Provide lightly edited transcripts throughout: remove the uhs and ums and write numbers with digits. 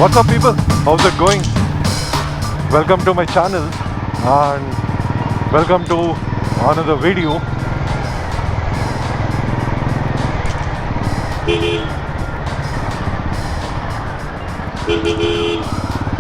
What's up people? How's it going? Welcome to my channel and welcome to another video.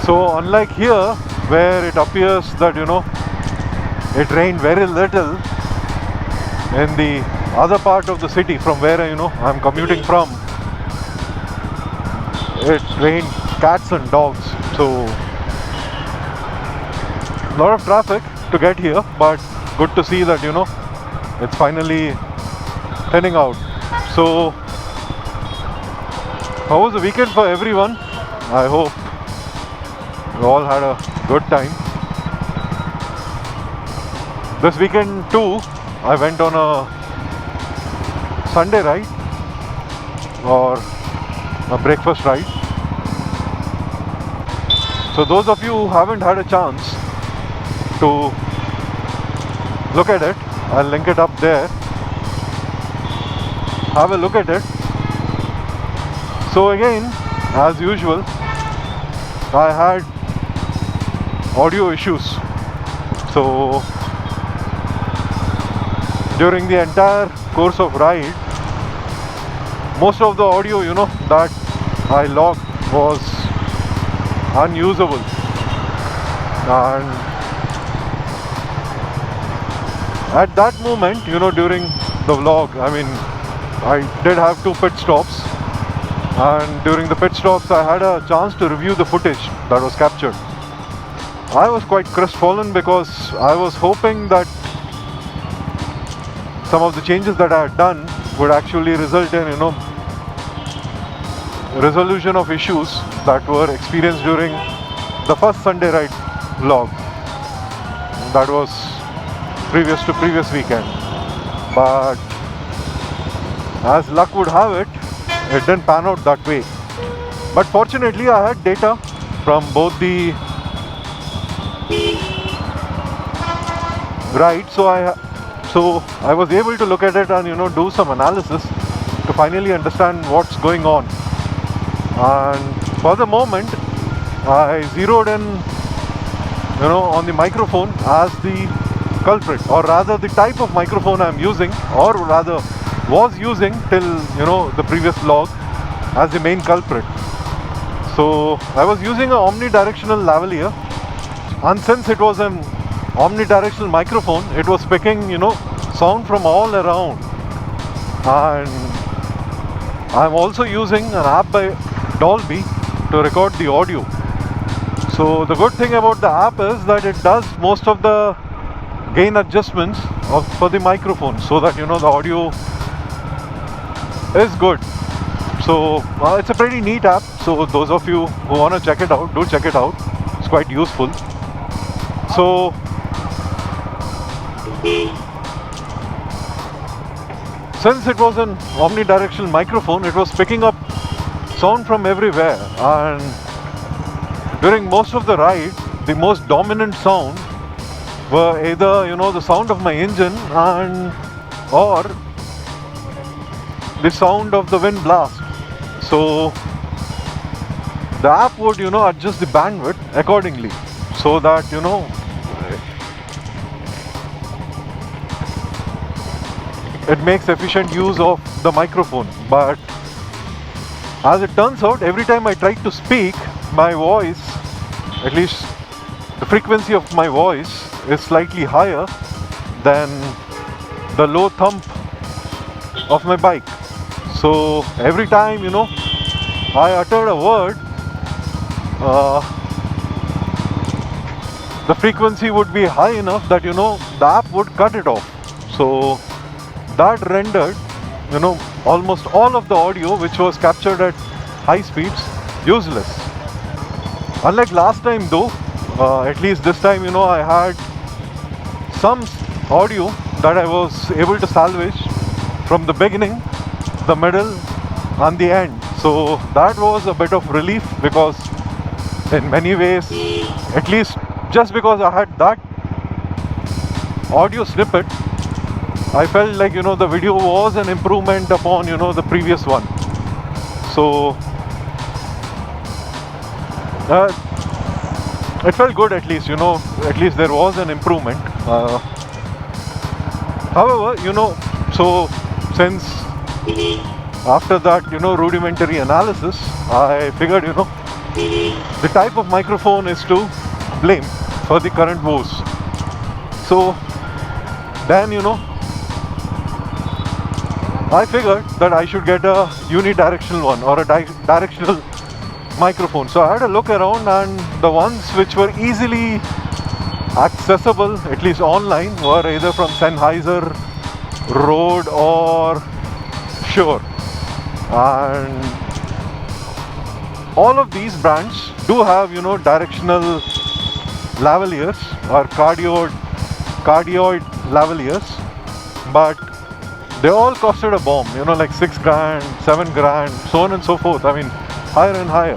So unlike here where it appears that it rained very little, in the other part of the city from where I'm commuting from, it rained cats and dogs. So a lot of traffic to get here, but good to see that it's finally thinning out. So how was the weekend for everyone? I hope you all had a good time. This weekend too, I went on a Sunday ride or a breakfast ride. So those of you who haven't had a chance to look at it, I'll link it up there. Have a look at it. So again, as usual, I had audio issues. So during the entire course of ride, most of the audio that I logged was unusable, and at that moment during the vlog, I did have 2 pit stops, and during the pit stops I had a chance to review the footage that was captured. I was quite crestfallen because I was hoping that some of the changes that I had done would actually result in resolution of issues that were experienced during the first Sunday ride vlog. That was previous to previous weekend. But as luck would have it, it didn't pan out that way. But fortunately I had data from both the rides, so I was able to look at it and do some analysis to finally understand what's going on. And for the moment, I zeroed in on the microphone as the culprit, or rather the type of microphone I'm using, or rather was using till the previous vlog, as the main culprit. So I was using an omnidirectional lavalier, and since it was an omnidirectional microphone, it was picking sound from all around. And I'm also using an app by Dolby to record the audio. So the good thing about the app is that it does most of the gain adjustments for the microphone, so that the audio is good. So it's a pretty neat app. So those of you who want to check it out, do check it out. It's quite useful. So since it was an omnidirectional microphone, it was picking up sound from everywhere, and during most of the ride, the most dominant sound were either the sound of my engine or the sound of the wind blast. So the app would adjust the bandwidth accordingly, so that it makes efficient use of the microphone. But as it turns out, every time I tried to speak, my voice, at least the frequency of my voice, is slightly higher than the low thump of my bike. So every time I uttered a word, the frequency would be high enough that the app would cut it off. So that rendered almost all of the audio which was captured at high speeds useless. Unlike last time though, at least this time I had some audio that I was able to salvage from the beginning, the middle and the end. So that was a bit of relief, because in many ways, at least just because I had that audio snippet, I felt like the video was an improvement upon the previous one. So Uh, it felt good at least, at least there was an improvement. However, so since after that, rudimentary analysis, I figured, the type of microphone is to blame for the current woes. So then, I figured that I should get a unidirectional one or a directional microphone. So I had a look around, and the ones which were easily accessible, at least online, were either from Sennheiser, Rode or Shure. And all of these brands do have, directional lavaliers or cardioid lavaliers, but they all costed a bomb, like 6 grand, 7 grand, so on and so forth. I mean, higher and higher.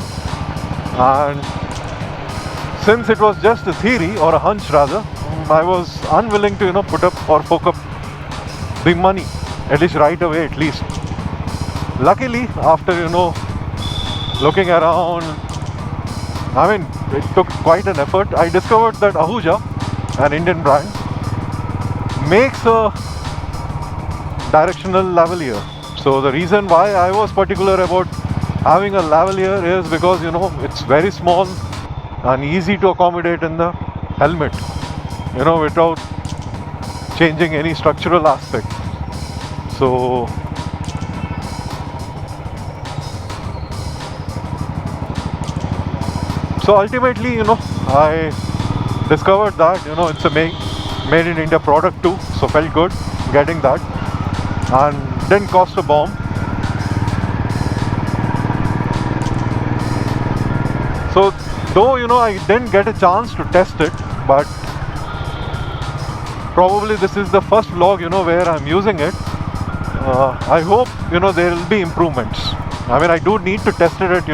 And since it was just a theory, or a hunch rather, I was unwilling to, put up or fork up the money, at least right away at least. Luckily, after, looking around, I mean, it took quite an effort. I discovered that Ahuja, an Indian brand, makes a directional lavalier. So the reason why I was particular about having a lavalier is because, it's very small and easy to accommodate in the helmet, without changing any structural aspect. So ultimately, I discovered that, it's a made in India product too, so felt good getting that, and didn't cost a bomb. So though, I didn't get a chance to test it, but probably this is the first vlog, where I'm using it. I hope, there will be improvements. I mean, I do need to test it at,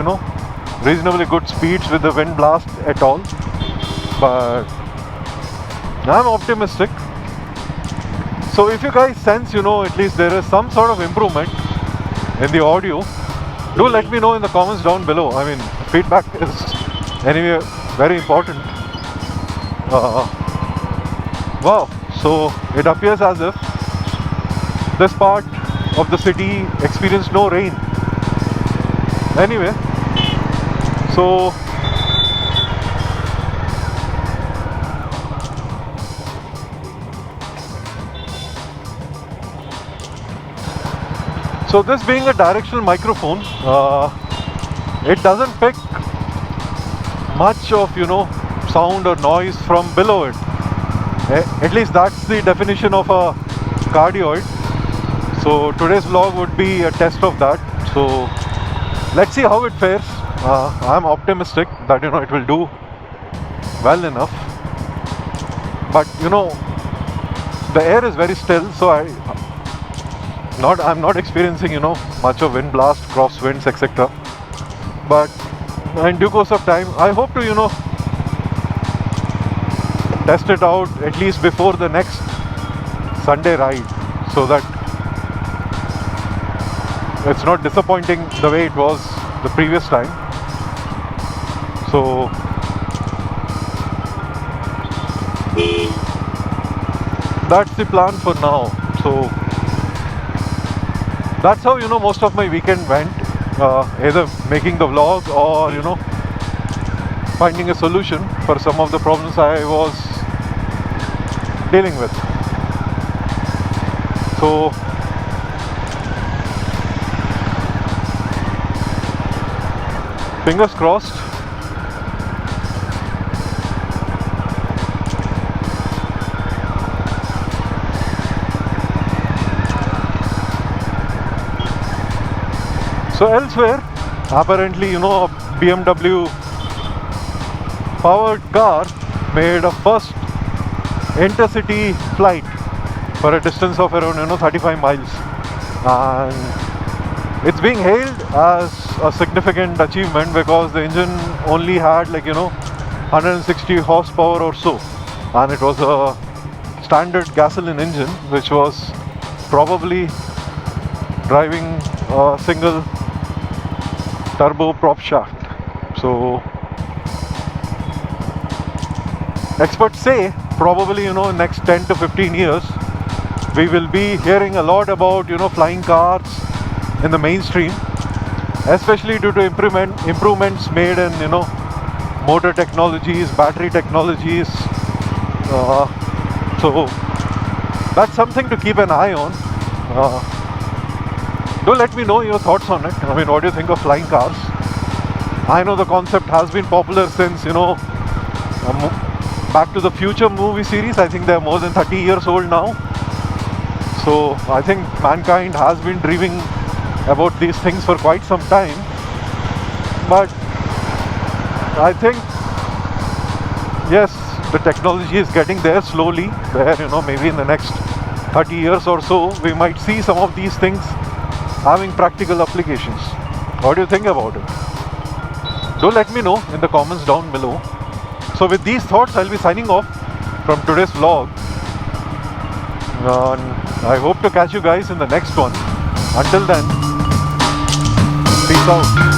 reasonably good speeds with the wind blast at all, but I'm optimistic. So if you guys sense, at least there is some sort of improvement in the audio, do let me know in the comments down below. I mean, feedback is anyway very important. Wow, so it appears as if this part of the city experienced no rain. Anyway, so this being a directional microphone, it doesn't pick much of, sound or noise from below it. At least that's the definition of a cardioid. So today's vlog would be a test of that. So let's see how it fares. I'm optimistic that, it will do well enough. But, the air is very still, so I'm not experiencing, much of wind blast, crosswinds, etc. But in due course of time, I hope to, test it out at least before the next Sunday ride, so that it's not disappointing the way it was the previous time. So that's the plan for now. So that's how, most of my weekend went, either making the vlog or, finding a solution for some of the problems I was dealing with. So fingers crossed. So elsewhere, apparently, a BMW powered car made a first intercity flight for a distance of around 35 miles, and it's being hailed as a significant achievement because the engine only had 160 horsepower or so, and it was a standard gasoline engine which was probably driving a single turbo prop shaft. So experts say probably, next 10 to 15 years, we will be hearing a lot about, flying cars in the mainstream, especially due to improvements made in, motor technologies, battery technologies. So that's something to keep an eye on. Do let me know your thoughts on it. I mean, what do you think of flying cars? I know the concept has been popular since, Back to the Future movie series. I think they're more than 30 years old now. So I think mankind has been dreaming about these things for quite some time. But I think, yes, the technology is getting there slowly. Where, maybe in the next 30 years or so, we might see some of these things having practical applications. What do you think about it? Do let me know in the comments down below. So with these thoughts, I'll be signing off from today's vlog. And I hope to catch you guys in the next one. Until then, peace out.